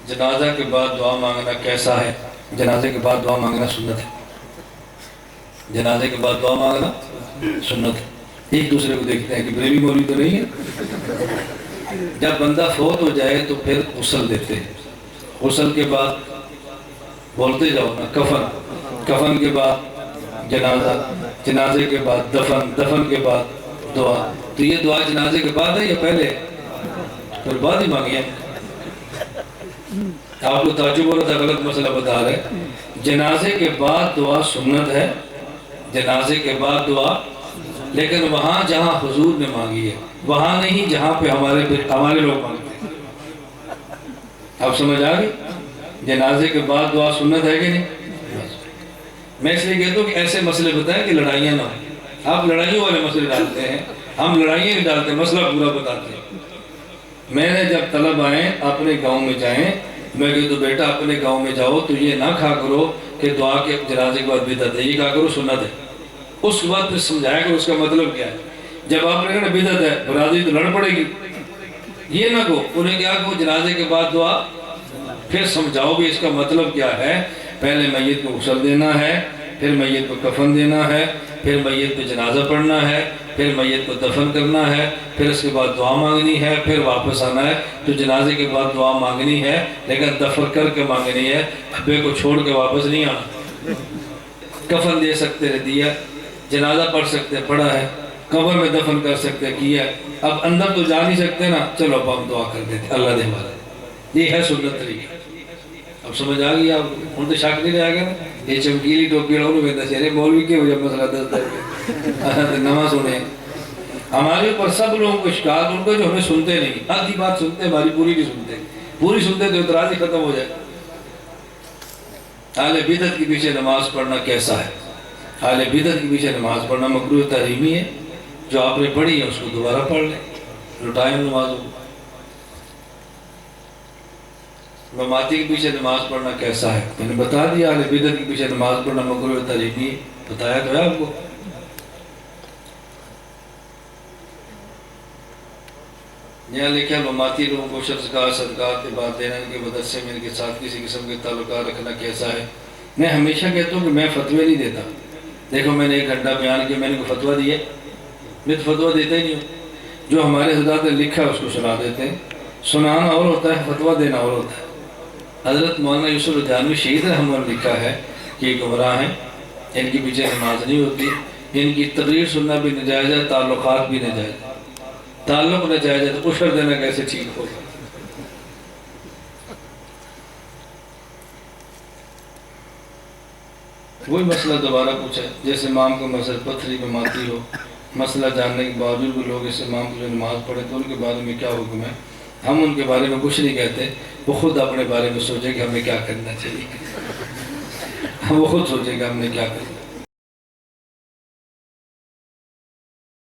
جنازہ کے بعد دعا مانگنا کیسا ہے؟ جنازے کے بعد دعا مانگنا سنت ہے۔ جنازے کے بعد دعا مانگنا سنت ہے۔ ایک دوسرے کو دیکھتے ہیں کہ بریلی مولوی تو نہیں ہے۔ جب بندہ فوت ہو جائے تو پھر غسل دیتے ہیں، غسل کے بعد بولتے جاؤ نا کفن، کفن کے بعد جنازہ، جنازے کے بعد دفن، دفن کے بعد دعا۔ تو یہ دعا جنازے کے بعد ہے یا پہلے؟ پھر بعد ہی مانگی ہے۔ آپ کو تعجب ہو رہا تھا، غلط مسئلہ بتا رہے۔ جنازے کے بعد دعا سنت ہے، جنازے کے بعد دعا، لیکن وہاں جہاں حضور نے مانگی ہے، وہاں نہیں جہاں پہ ہمارے لوگ مانگتے ہیں۔ آپ سمجھ آ گئی؟ جنازے کے بعد دعا سنت ہے کہ نہیں؟ میں اس لیے کہتا ہوں کہ ایسے مسئلے بتائیں کہ لڑائیاں نہ ہوں۔ آپ لڑائیوں والے مسئلے ڈالتے ہیں، ہم لڑائیاں نہیں ڈالتے، مسئلہ پورا بتاتے ہیں۔ میں نے جب طلب آئیں اپنے گاؤں میں جائیں، میں کہتا تو بیٹا اپنے گاؤں میں جاؤ تو یہ نہ کھا کرو کہ دعا کے جنازے کے بعد بدعت ہے، یہ کہا کرو سنت ہے۔ اس کے بعد پھر سمجھایا کہ اس کا مطلب کیا ہے۔ جب آپ نے کہا بدعت ہے، برادری تو لڑ پڑے گی، یہ نہ کہو۔ انہیں کہا کہ وہ جنازے کے بعد دعا، پھر سمجھاؤ بھی اس کا مطلب کیا ہے۔ پہلے میت کو غسل دینا ہے، پھر میت کو کفن دینا ہے، پھر میت پہ جنازہ پڑھنا ہے، پھر میت کو دفن کرنا ہے، پھر اس کے بعد دعا مانگنی ہے، پھر واپس آنا ہے۔ تو جنازے کے بعد دعا مانگنی ہے لیکن دفن کر کے مانگنی ہے، ابے کو چھوڑ کے واپس نہیں آنا۔ کفن دے سکتے ہیں دیا، جنازہ پڑھ سکتے پڑھا ہے، قبر میں دفن کر سکتے کیا ہے۔ اب اندر تو جا نہیں سکتے نا، چلو اب ہم دعا کر دیتے اللہ دے والے۔ یہ ہے سنت طریقہ۔ اب سمجھ آ گئی آپ؟ ان تو شک نہیں رہ گیا نا، یہ چمکیلی ٹوپی لوگوں نے کہتا چہرے مولوی کے وجہ مسئلہ دستا ہے نماز سنے۔ ہمارے اوپر سب لوگوں کو شکایت ان کو جو ہمیں سنتے نہیں، آدھی بات سنتے ہماری پوری نہیں سنتے، پوری سنتے تو اعتراض ہی ختم ہو جائے۔ اہل بدعت کے پیچھے نماز پڑھنا کیسا ہے؟ اہل بدعت کے پیچھے نماز پڑھنا مکروہ تحریمی ہے۔ جو آپ نے پڑھی ہے اس کو دوبارہ پڑھ لیں، لٹائیں نمازوں کو۔ مماتی کے پیچھے نماز پڑھنا کیسا ہے؟ میں نے بتا دیا، اہل بدعت کے پیچھے نماز پڑھنا مکروہ تحریمی ہے، بتایا تو ہے آپ کو۔ یہاں لکھا مماتی لوگوں کو شرکات صدقات کے بعد دینا، ان کے مدرسے میں ان کے ساتھ کسی قسم کے تعلقات رکھنا کیسا ہے؟ میں ہمیشہ کہتا ہوں کہ میں فتوے نہیں دیتا۔ دیکھو میں نے 1 گھنٹہ بیان کیا، میں نے کوئی فتویٰ دیا؟ میں تو فتویٰ دیتا ہی نہیں ہوں۔ جو ہمارے حضرات نے لکھا ہے اس کو سنا دیتے ہیں۔ سنانا اور ہوتا ہے، فتویٰ دینا اور ہوتا ہے۔ حضرت مولانا یوسف الجانوی شہید رحمہ اللہ لکھا ہے کہ یہ گمراہ ہیں، ان کے پیچھے نماز نہیں ہوتی، ان کی تقریر سننا بھی ناجائز ہے، تعلقات بھی ناجائز ہے۔ تعلق ناجائز ہے تو عشر دینا کیسے ٹھیک ہوگا؟ وہی مسئلہ دوبارہ پوچھا، جیسے امام کو مسجد پتھری میں ماتی ہو، مسئلہ جاننے کے باوجود بھی لوگ اس امام کو جو نماز پڑھے تو ان کے بارے میں کیا حکم ہے؟ ہم ان کے بارے میں کچھ نہیں کہتے، وہ خود اپنے بارے میں سوچے کہ ہمیں کیا کرنا چاہیے، وہ خود سوچے کہ ہم نے کیا کرنا۔